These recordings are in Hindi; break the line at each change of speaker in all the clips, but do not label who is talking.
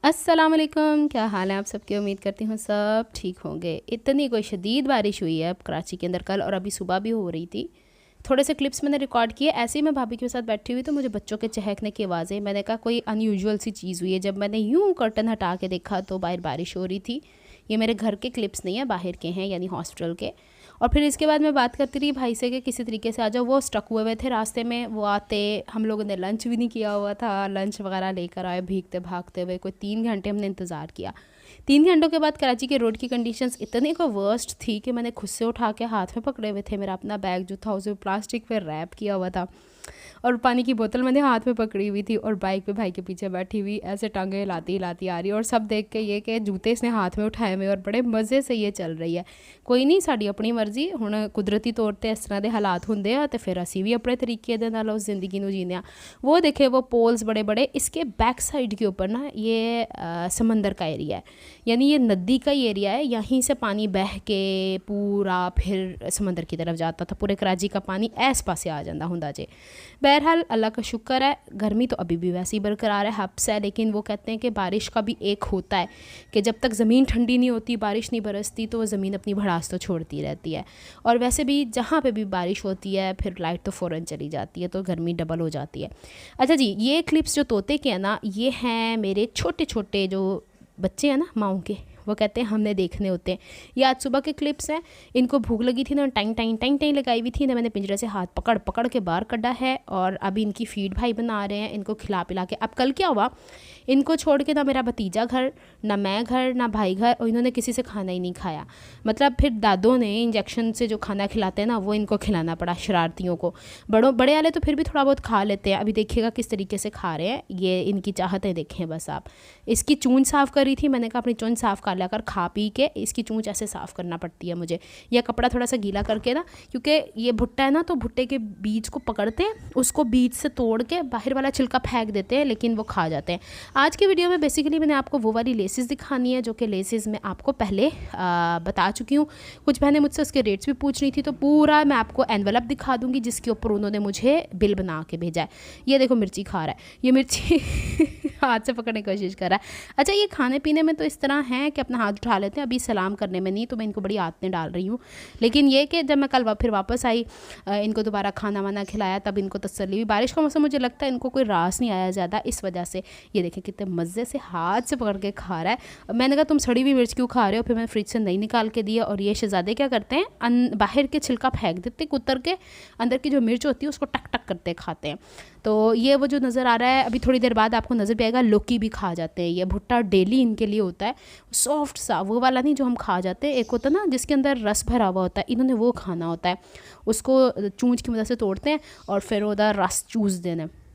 अस्सलाम वालेकुम, क्या हाल है आप सबके। उम्मीद करती हूँ सब ठीक होंगे। इतनी कोई शदीद बारिश हुई है अब कराची के अंदर कल, और अभी सुबह भी हो रही थी। थोड़े से क्लिप्स मैंने रिकॉर्ड किए। ऐसे ही मैं भाभी के साथ बैठी हुई तो मुझे बच्चों के चहकने की आवाज़ें, मैंने कहा कोई अनयूजुअल सी चीज़ हुई है। जब मैंने यूं कर्टन हटा के देखा तो बाहर बारिश हो रही थी। ये मेरे घर के क्लिप्स नहीं है, बाहर के हैं, यानी हॉस्टल के। और फिर इसके बाद मैं बात करती रही भाई से कि किसी तरीके से आ जाओ। वो स्टक हुए थे रास्ते में, वो आते, हम लोगों ने लंच भी नहीं किया हुआ था, लंच वगैरह लेकर आए भीगते भागते हुए। कोई 3 घंटे हमने इंतज़ार किया। 3 घंटों के बाद कराची के रोड की कंडीशंस इतनी को वर्स्ट थी कि मैंने खुद से उठा के हाथ में पकड़े हुए थे। मेरा अपना बैग जो था उसे प्लास्टिक पे रैप किया हुआ था, और पानी की बोतल मैंने हाथ में पकड़ी हुई थी, और बाइक पे भाई के पीछे बैठी हुई ऐसे टांगे हिलाती हिलाती आ रही। और सब देख के ये कि जूते इसने हाथ में उठाए हुए और बड़े मज़े से ये चल रही है। कोई नहीं, साड़ी अपनी मर्जी, हुण कुदरती तौर पर इस तरह के हालात होंगे आ, तो फिर असी भी अपने तरीके दे नाल उस जिंदगी नूं जीने आ। वो देखे वो पोल्स बड़े बड़े, इसके बैक साइड के ऊपर ना ये समंदर का एरिया है, यानी ये नदी का ही एरिया है। यहीं से पानी बह के पूरा फिर समंदर की तरफ जाता था। पूरे कराची का पानी ऐस पासे आ जाता हुंदा जे। बहरहाल अल्लाह का शुक्र है, गर्मी तो अभी भी वैसी बरकरार है, हब्स है। लेकिन वो कहते हैं कि बारिश का भी एक होता है कि जब तक ज़मीन ठंडी नहीं होती, बारिश नहीं बरसती, तो ज़मीन अपनी भड़ास तो छोड़ती रहती है। और वैसे भी जहाँ पे भी बारिश होती है फिर लाइट तो फ़ौरन चली जाती है, तो गर्मी डबल हो जाती है। अच्छा जी, ये क्लिप्स जो तोते के हैं ना, ये हैं मेरे छोटे छोटे जो बच्चे हैं ना माओं के, वो कहते हैं हमने देखने होते हैं। ये आज सुबह के क्लिप्स हैं। इनको भूख लगी थी ना, टाइम टाइम टाइम टाइम लगाई हुई थी ना, मैंने पिंजरे से हाथ पकड़ पकड़ के बाहर कढ़ा है। और अभी इनकी फीड भाई बना रहे हैं, इनको खिला पिला के। अब कल क्या हुआ, इनको छोड़ के ना मेरा भतीजा घर, ना मैं घर, ना भाई घर, और इन्होंने किसी से खाना ही नहीं खाया। मतलब फिर दादों ने इंजेक्शन से जो खाना खिलाते हैं ना, वो इनको खिलाना पड़ा शरारतियों को। बड़े वाले तो फिर भी थोड़ा बहुत खा लेते हैं। अभी देखिएगा किस तरीके से खा रहे हैं, ये इनकी चाहतें देखें बस आप। इसकी चूंच साफ़ करी थी, मैंने कहा अपनी चूंच साफ़ कर लिया कर, खा पी के इसकी चूंच ऐसे साफ़ करना पड़ती है मुझे। या कपड़ा थोड़ा सा गीला करके ना, क्योंकि ये भुट्टा है ना, तो भुट्टे के बीज को पकड़ते हैं, उसको बीज से तोड़ के बाहर वाला छिलका फेंक देते हैं, लेकिन वो खा जाते हैं। आज की वीडियो में बेसिकली मैंने आपको वो वाली लेसेस दिखानी है जो कि लेसेस मैं आपको पहले बता चुकी हूँ। कुछ बहनें मुझसे उसके रेट्स भी पूछ रही थी, तो पूरा मैं आपको एनवलप दिखा दूँगी जिसके ऊपर उन्होंने मुझे बिल बना के भेजा है। ये देखो मिर्ची खा रहा है, ये मिर्ची हाथ से पकड़ने की कोशिश कर रहा है। अच्छा, ये खाने पीने में तो इस तरह है कि अपना हाथ उठा लेते हैं, अभी सलाम करने में नहीं, तो मैं इनको बड़ी आदतें डाल रही हूँ। लेकिन ये कि जब मैं कल फिर वापस आई, इनको दोबारा खाना वाना खिलाया, तब इनको तसल्ली हुई। बारिश का मौसम, मुझे लगता है इनको कोई रास नहीं आया ज़्यादा, इस वजह से। ये देखें कितने मज़े से हाथ से पकड़ के खा रहा है। मैंने कहा तुम सड़ी हुई मिर्च क्यों खा रहे हो, फिर मैंने फ्रिज से नहीं निकाल के दिया। और ये शहज़ादे क्या करते हैं, बाहर के छिलका फेंक देते, कुतर के अंदर की जो मिर्च होती है उसको टक टक करते खाते हैं। तो ये वो जो नज़र आ रहा है, अभी थोड़ी देर बाद आपको नज़र भी आएगा, लौकी भी खा जाते हैं। ये भुट्टा डेली इनके लिए होता है, सॉफ्ट सा, वो वाला नहीं जो हम खा जाते हैं। एक होता है ना जिसके अंदर रस भरा हुआ होता है, इन्होंने वो खाना होता है। उसको चूंच की मदद से तोड़ते हैं और फिर उधर रस चूस देना है।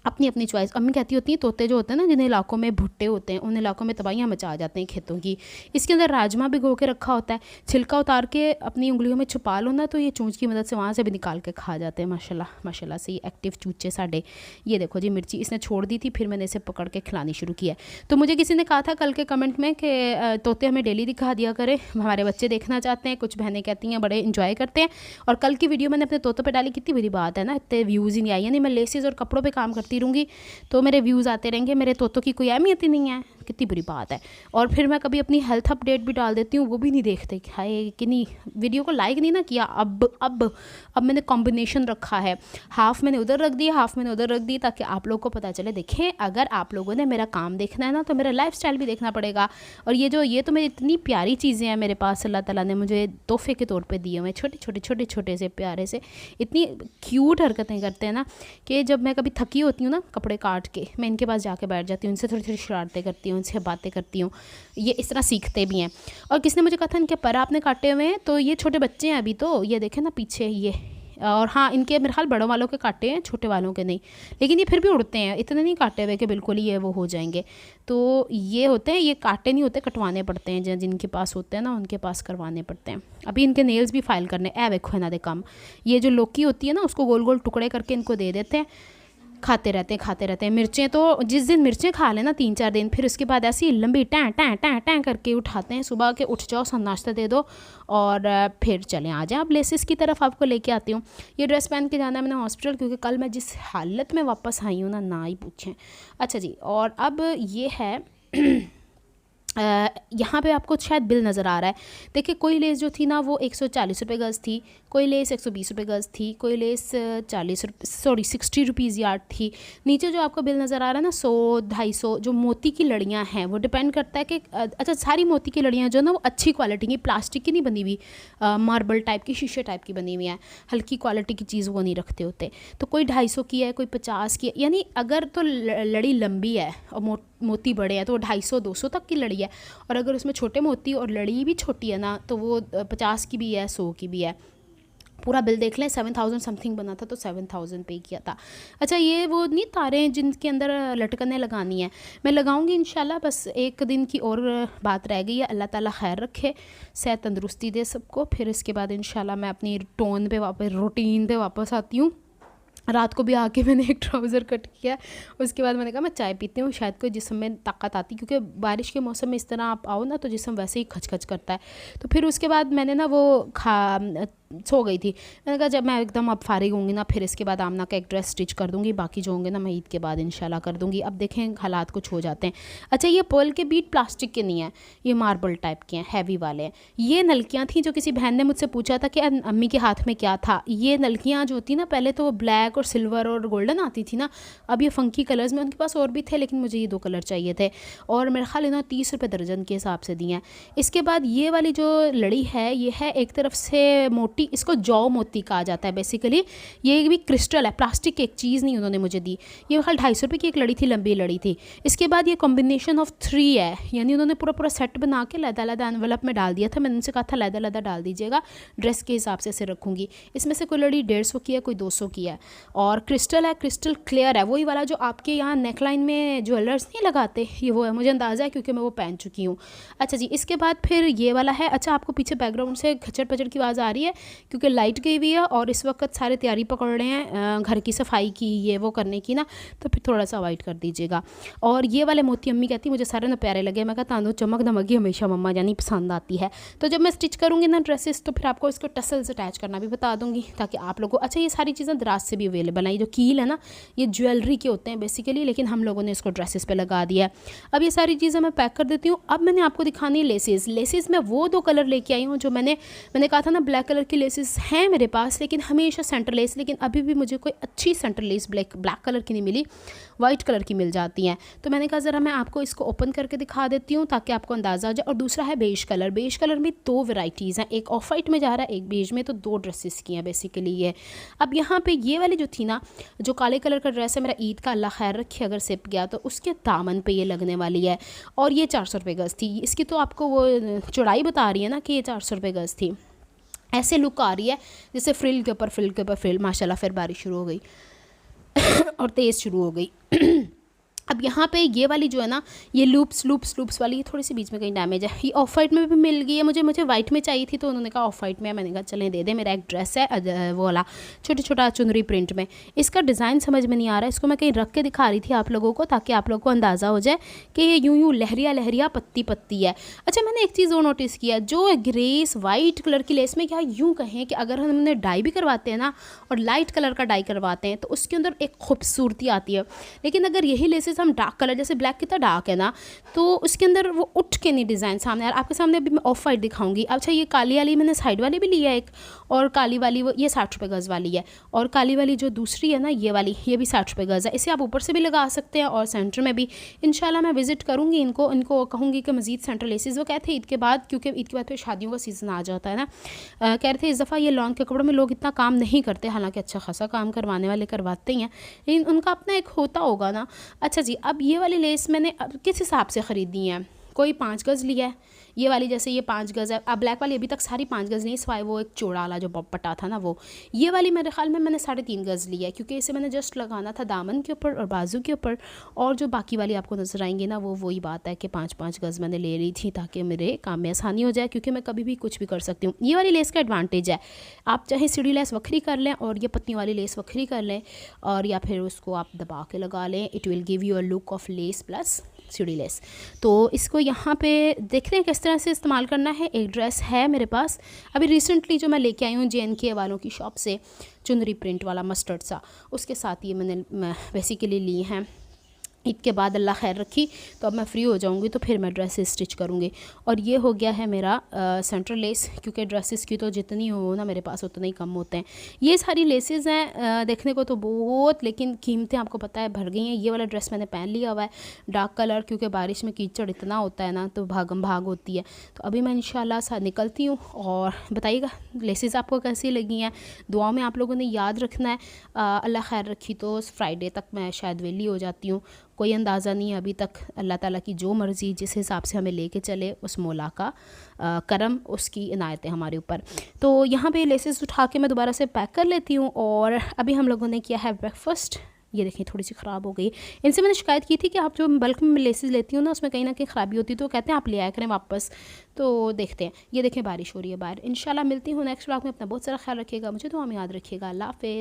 अपनी अपनी चॉइस। अम्मी कहती होती हैं तोते जो होते हैं ना, जिन इलाकों में भुट्टे होते हैं, उन इलाकों में तबाहियाँ मचा जाते हैं खेतों की। इसके अंदर राजमा भिगो के रखा होता है, छिलका उतार के अपनी उंगलियों में छुपा लो ना, तो ये चूंच की मदद से वहाँ से भी निकाल के खा जाते हैं। माशाल्लाह माशाल्लाह से ये एक्टिव चूचे साढ़े। ये देखो जी, मिर्ची इसने छोड़ दी थी, फिर मैंने इसे पकड़ के खिलानी शुरू किया। तो मुझे किसी ने कहा था कल के कमेंट में कि तोते हमें डेली दिखा दिया करें, हमारे बच्चे देखना चाहते हैं। कुछ बहनें कहती हैं बड़े इंजॉय करते हैं। और कल की वीडियो मैंने अपने तोतों पर डाली, कितनी बड़ी बात है ना, इतने व्यूज़ ही नहीं आई। यानी मैं लेसेस और कपड़ों पर काम करती रहूँगी तो मेरे व्यूज़ आते रहेंगे, मेरे तोतों की कोई अहमियत ही नहीं है। कितनी बुरी बात है। और फिर मैं कभी अपनी हेल्थ अपडेट भी डाल देती हूँ, वो भी नहीं देखते। हाय कि नहीं, वीडियो को लाइक नहीं ना किया। अब मैंने कॉम्बिनेशन रखा है, हाफ़ मैंने उधर रख दी, हाफ़ मैंने उधर रख दी, ताकि आप लोग को पता चले। देखें, अगर आप लोगों ने मेरा काम देखना है ना, तो मेरा लाइफस्टाइल भी देखना पड़ेगा। और ये तो मेरी इतनी प्यारी चीज़ें हैं मेरे पास, अल्लाह ताला ने मुझे तोहफे के तौर पर दिए हुए, छोटे से प्यारे से। इतनी क्यूट हरकतें करते हैं ना कि जब मैं कभी थकी होती हूँ ना, कपड़े काट के मैं इनके पास जाके बैठ जाती हूँ, इनसे थोड़ी थोड़ी शरारतें करती हूँ, इनसे बातें करती हूँ। ये इस तरह सीखते भी हैं। और किसने मुझे कहा था इनके पर आपने काटे हुए हैं, तो ये छोटे बच्चे हैं अभी, तो ये देखें ना पीछे ये। और हाँ, इनके मेरे ख्याल बड़ों वालों के काटे हैं, छोटे वालों के नहीं। लेकिन ये फिर भी उड़ते हैं, इतने नहीं काटे हुए कि बिल्कुल ही ये वो हो जाएंगे। तो ये होते हैं, ये काटे नहीं होते, कटवाने पड़ते हैं। जिनके पास होते हैं ना, उनके पास करवाने पड़ते हैं। अभी इनके नेल्स भी फाइल करने, देखो है ना दे काम। ये जो लौकी होती है ना, उसको गोल गोल टुकड़े करके इनको दे देते हैं, खाते रहते हैं। मिर्चें तो जिस दिन मिर्चें खा लेना 3-4 दिन, फिर उसके बाद ऐसी लंबी टैं टैं टैं टैं करके उठाते हैं। सुबह के उठ जाओ, सब नाश्ता दे दो और फिर चलें आ जाएं। अब लेसिस की तरफ आपको लेके आती हूँ। ये ड्रेस पहन के जाना है मैंने हॉस्पिटल, क्योंकि कल मैं जिस हालत में वापस आई हूँ ना ही पूछें। अच्छा जी, और अब ये है यहाँ पे आपको शायद बिल नज़र आ रहा है। देखिए कोई लेस जो थी ना वो 140 रुपये गज़ थी, कोई लेस 120 रुपये गज़ थी, कोई लेस 60 रुपीज़ यार्ड थी। नीचे जो आपको बिल नज़र आ रहा है ना 100-250 जो मोती की लड़ियाँ हैं वो डिपेंड करता है कि अच्छा सारी मोती की लड़ियाँ जो ना वो अच्छी क्वालिटी की, प्लास्टिक की नहीं बनी हुई, मार्बल टाइप की, शीशे टाइप की बनी हुई है, हल्की क्वालिटी की चीज़ वो नहीं रखते होते। तो कोई 250 की है, कोई 50 की है, यानी अगर तो लड़ी लंबी है और मोती बड़े हैं तो वो 250-200 तक की लड़ी है, और अगर उसमें छोटे मोती और लड़ी भी छोटी है ना तो वो 50 की भी है, 100 की भी है। पूरा बिल देख लें, 7000 समथिंग बना था तो 7000 पे किया था। अच्छा ये वो नहीं तारें जिनके अंदर लटकने लगानी है, मैं लगाऊंगी इंशाल्लाह। बस एक दिन की और बात रह गई है। अल्लाह ताला खैर रखे, सेहत तंदुरुस्ती दे सबको। फिर इसके बाद इंशाल्लाह मैं अपनी टोन पे वापस, रूटीन पे वापस आती हूँ। रात को भी आके मैंने एक ट्राउज़र कट किया, उसके बाद मैंने कहा मैं चाय पीती हूँ, शायद कोई जिस्म में ताकत आती, क्योंकि बारिश के मौसम में इस तरह आप आओ ना तो जिस्म वैसे ही खच करता है। तो फिर उसके बाद मैंने ना वो सो गई थी। मैंने कहा जब मैं एकदम अब फारिग होंगी ना फिर इसके बाद आमना का एक ड्रेस स्टिच कर दूँगी, बाकी जो होंगे ना मैं ईद के बाद इंशाल्लाह कर दूँगी। अब देखें हालात कुछ हो जाते हैं। अच्छा ये पर्ल के बीट प्लास्टिक के नहीं हैं, ये मार्बल टाइप के हैं, हैवी वाले हैं। ये नलकियाँ थी जो किसी बहन ने मुझसे पूछा था कि अम्मी के हाथ में क्या था। ये नलकियाँ जो होती ना पहले तो वो ब्लैक और सिल्वर और गोल्डन आती थी ना, अब ये फ़ंकी कलर्स में, उनके पास और भी थे लेकिन मुझे ये 2 कलर चाहिए थे, और मेरे ख्याल इन्होंने 30 रुपये दर्जन के हिसाब से दिए हैं। इसके बाद ये वाली जो लड़ी है ये है एक तरफ से मोटी, इसको जौ मोती कहा जाता है बेसिकली। ये भी क्रिस्टल है, प्लास्टिक की एक चीज़ नहीं उन्होंने मुझे दी। ये मेरे ख्याल 250 रुपये की एक लड़ी थी, लंबी लड़ी थी। इसके बाद ये कॉम्बिनेशन ऑफ 3 है, यानी उन्होंने पूरा सेट बना के लदा एनवलप में डाल दिया था। मैंने उनसे कहा था लदा डाल दीजिएगा, ड्रेस के हिसाब से रखूँगी। इसमें से कोई लड़ी 150 की है, कोई 200 की है, और क्रिस्टल है, क्रिस्टल क्लियर है, वही वाला जो आपके यहाँ नेकलाइन में ज्वेलर्स नहीं लगाते, ये वो है, मुझे अंदाज़ा है क्योंकि मैं वो पहन चुकी हूँ। अच्छा जी, इसके बाद फिर ये वाला है। अच्छा आपको पीछे बैकग्राउंड से खचर पचड़ की आवाज़ आ रही है क्योंकि लाइट गई हुई है और इस वक्त सारे तैयारी पकड़ रहे हैं घर की सफाई की, ये वो करने की ना, तो फिर थोड़ा सा अवॉइड कर दीजिएगा। और ये वाले मोती अम्मी कहती मुझे सारे ना प्यारे लगे। मैं कहता हूँ चमक धमकी हमेशा मम्मा जानी पसंद आती है। तो जब मैं स्टिच करूँगी ना ड्रेसेस तो फिर आपको इसको टसल्स अटैच करना भी बता दूँगी ताकि आप लोगों को। अच्छा ये सारी चीज़ें दराज से भी अवेलेबल हैं। ये जो कील है ना ये ज्वेलरी के होते हैं बेसिकली, लेकिन हम लोगों ने इसको ड्रेसेस पे लगा दिया है। अब ये सारी चीज़ें मैं पैक कर देती हूँ। अब मैंने आपको दिखानी है लेसेस में वो 2 कलर लेके आई हूँ जो मैंने कहा था ना ब्लैक कलर की लेसेस हैं मेरे पास, लेकिन हमेशा सेंटर लेस, लेकिन अभी भी मुझे कोई अच्छी सेंटर लेस ब्लैक कलर की नहीं मिली, वाइट कलर की मिल जाती हैं। तो मैंने कहा ज़रा मैं आपको इसको ओपन करके दिखा देती हूँ ताकि आपको अंदाज़ा हो जाए। और दूसरा है बेज कलर में 2 वैरायटीज़ हैं, एक ऑफ वाइट में जा रहा है, एक बेज में, तो 2 ड्रेसेस की हैं बेसिकली ये। अब यहाँ पे ये वाली जो थी ना, जो काले कलर का ड्रेस है मेरा ईद का, अल्लाह खैर रखे अगर सिप गया तो, उसके दामन पे ये लगने वाली है, और ये 400 रुपये गज़ थी। इसकी तो आपको वो चौड़ाई बता रही है ना कि ये 400 रुपये गज़ थी। ऐसे लुक आ रही है जैसे फ्रिल के ऊपर फ्रिल। माशाल्लाह फिर बारिश शुरू हो गई और तेज़ शुरू हो गई। अब यहाँ पे ये वाली जो है ना, ये लूप्स वाली, ये थोड़ी सी बीच में कहीं डैमेज है। ये ऑफ वाइट में भी मिल गई है, मुझे वाइट में चाहिए थी तो उन्होंने कहा ऑफ वाइट में, मैंने कहा चलें दे दे। मेरा एक ड्रेस है वो वाला छोटा चुनरी प्रिंट में, इसका डिज़ाइन समझ में नहीं आ रहा है, इसको मैं कहीं रख के दिखा रही थी आप लोगों को ताकि आप लोगों को अंदाज़ा हो जाए कि ये यूँ लहरिया पत्ती है। अच्छा मैंने एक चीज़ और नोटिस किया, जो ग्रेस वाइट कलर की लेस में, क्या यूँ कहें कि अगर हमने डाई भी करवाते हैं ना और लाइट कलर का डाई करवाते हैं तो उसके अंदर एक खूबसूरती आती है, लेकिन अगर यही लेसेस हम डार्क कलर, जैसे ब्लैक कितना डार्क है ना, तो उसके अंदर वो उठ के नहीं डिज़ाइन सामने आ रहा। आपके सामने अभी मैं ऑफ वाइट दिखाऊंगी। अच्छा ये काली वाली मैंने साइड वाली भी लिया एक, और काली वाली वो ये 60 रुपये गज़ वाली है, और काली वाली जो दूसरी है ना ये वाली, ये भी 60 रुपये गज़ है। इसे आप ऊपर से भी लगा सकते हैं और सेंटर में भी। इंशाल्लाह मैं विज़िट करूँगी इनको कहूँगी कि मज़ीद सेंटर लेसेस, वो कहते हैं ईद के बाद, क्योंकि ईद के बाद फिर शादियों का सीज़न आ जाता है ना, कह रहे थे इस दफ़ा ये लॉन के कपड़ों में लोग इतना काम नहीं करते, हालांकि अच्छा खासा काम करवाने वाले करवाते ही हैं, लेकिन उनका अपना एक होता होगा ना। अच्छा जी, अब ये वाली लेस मैंने किस हिसाब से ख़रीदी है, कोई 5 गज़ लिया है, ये वाली जैसे ये 5 गज़ है। अब ब्लैक वाली अभी तक सारी 5 गज़ नहीं, सिवाय वो एक चौड़ा वाला जो पट्टा था ना वो। ये वाली मेरे ख्याल में मैंने 3.5 गज़ लिया है, क्योंकि इसे मैंने जस्ट लगाना था दामन के ऊपर और बाजू के ऊपर, और जो बाकी वाली आपको नज़र आएंगी ना वो वही बात है कि 5-5 गज़ मैंने ले ली थी ताकि मेरे काम में आसानी हो जाए, क्योंकि मैं कभी भी कुछ भी कर सकती हूँ। ये वाली लेस का एडवांटेज है, आप चाहे सीढ़ी लेस वक्री कर लें और ये पत्तियों वाली लेस वक्री कर लें, और या फिर उसको आप दबा के लगा लें, it will give you a look of less plus सीढ़ी लेस। तो इसको यहाँ पे देखते हैं किस तरह से इस्तेमाल करना है। एक ड्रेस है मेरे पास अभी रिसेंटली जो मैं लेके आई हूँ JNK वालों की शॉप से, चुनरी प्रिंट वाला मस्टर्ड सा, उसके साथ ये मैंने बेसिकली ली हैं ईद के बाद अल्लाह खैर रखी तो अब मैं फ़्री हो जाऊंगी तो फिर मैं ड्रेसेस स्टिच करूँगी। और ये हो गया है मेरा सेंटर लेस, क्योंकि ड्रेसेस की तो जितनी हो ना मेरे पास उतने ही कम होते हैं। ये सारी लेसेस हैं देखने को तो बहुत, लेकिन कीमतें आपको पता है भर गई हैं। ये वाला ड्रेस मैंने पहन लिया हुआ है डार्क कलर, क्योंकि बारिश में कीचड़ इतना होता है ना तो भागम भाग होती है। तो अभी मैं इंशाल्लाह साथ निकलती हूँ और बताइएगा लेसेस आपको कैसी लगी हैं, दुआओं में आप लोगों ने याद रखना है। अल्लाह खैर रखी तो फ्राइडे तक मैं शायद वेली हो जाती हूँ, कोई अंदाज़ा नहीं है अभी तक। अल्लाह ताला की जो मर्ज़ी जिस हिसाब से हमें लेके चले, उस मौला का करम, उसकी इनायतें हमारे ऊपर। तो यहाँ पे लेसेस उठा के मैं दोबारा से पैक कर लेती हूँ। और अभी हम लोगों ने किया है ब्रेकफास्ट। ये देखिए थोड़ी सी ख़राब हो गई। इनसे मैंने शिकायत की थी कि आप जो बल्क में लेसेस लेती हो ना उसमें कहीं ना कहीं ख़राबी होती है, तो कहते हैं आप ले आया करें वापस। तो देखते हैं, ये देखें बारिश हो रही है बाहर। इंशाल्लाह मिलती हूँ नेक्स्ट व्लॉग में। अपना बहुत सारा ख्याल रखिएगा, मुझे दुआ में याद रखिएगा। अल्लाह हाफ़िज़।